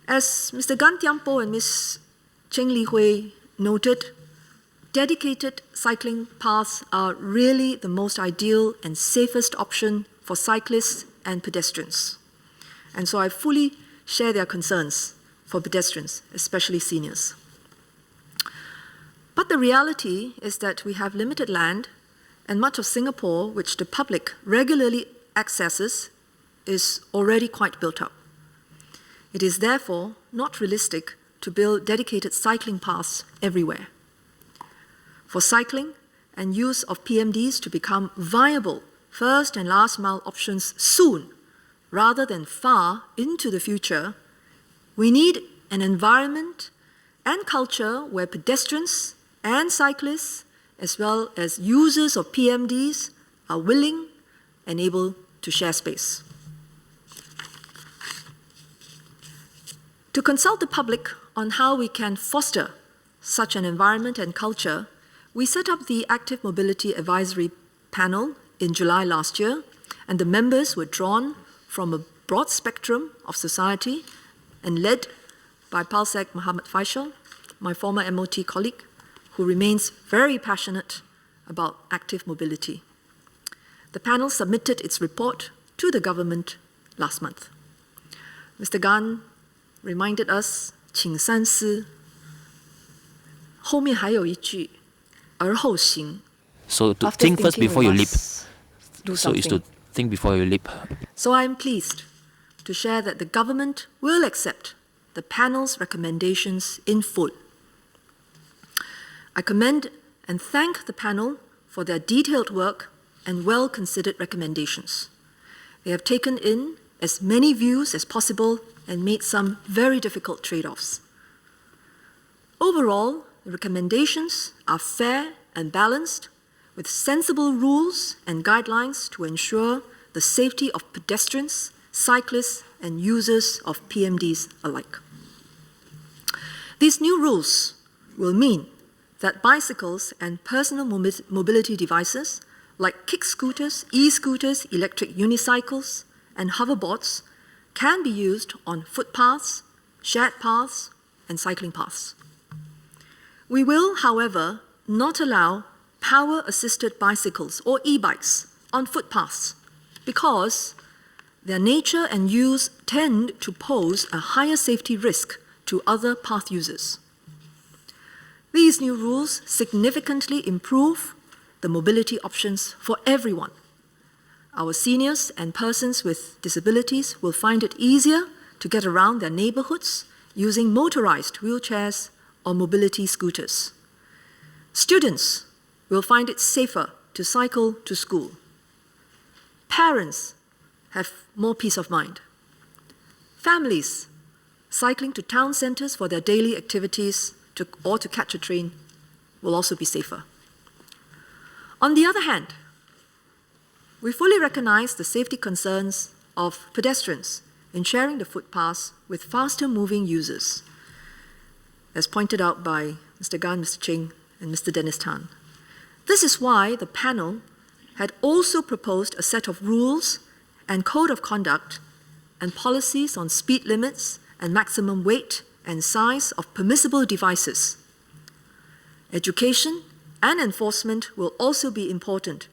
As Mr. Gan Tiampo and Ms. Cheng Li Hui noted, dedicated cycling paths are really the most ideal and safest option for cyclists and pedestrians. And so I fully share their concerns for pedestrians, especially seniors. But the reality is that we have limited land, and much of Singapore, which the public regularly accesses, is already quite built up. It is therefore not realistic to build dedicated cycling paths everywhere. For cycling and use of PMDs to become viable first and last mile options soon, rather than far into the future, we need an environment and culture where pedestrians and cyclists, as well as users of PMDs, are willing and able to share space. To consult the public on how we can foster such an environment and culture, we set up the Active Mobility Advisory Panel in July last year, and the members were drawn from a broad spectrum of society and led by Palsec Muhammad Faisal, my former MOT colleague, who remains very passionate about active mobility. The panel submitted its report to the government last month. Mr. Gan reminded us, 请三思, 后面还有一句, 而后行. So to think first before you leap. So is to think before you leap. So I am pleased to share that the government will accept the panel's recommendations in full. I commend and thank the panel for their detailed work and well-considered recommendations. They have taken in as many views as possible and made some very difficult trade-offs. Overall, the recommendations are fair and balanced, with sensible rules and guidelines to ensure the safety of pedestrians, cyclists, and users of PMDs alike. These new rules will mean that bicycles and personal mobility devices like kick scooters, e-scooters, electric unicycles, and hoverboards can be used on footpaths, shared paths, and cycling paths. We will, however, not allow power-assisted bicycles or e-bikes on footpaths because their nature and use tend to pose a higher safety risk to other path users. These new rules significantly improve the mobility options for everyone. Our seniors and persons with disabilities will find it easier to get around their neighborhoods using motorized wheelchairs or mobility scooters. Students will find it safer to cycle to school. Parents have more peace of mind. Families cycling to town centers for their daily activities or to catch a train will also be safer. On the other hand, we fully recognize the safety concerns of pedestrians in sharing the footpaths with faster-moving users, as pointed out by Mr. Gan, Mr. Cheng, and Mr. Dennis Tan. This is why the panel had also proposed a set of rules and code of conduct and policies on speed limits and maximum weight and size of permissible devices. Education and enforcement will also be important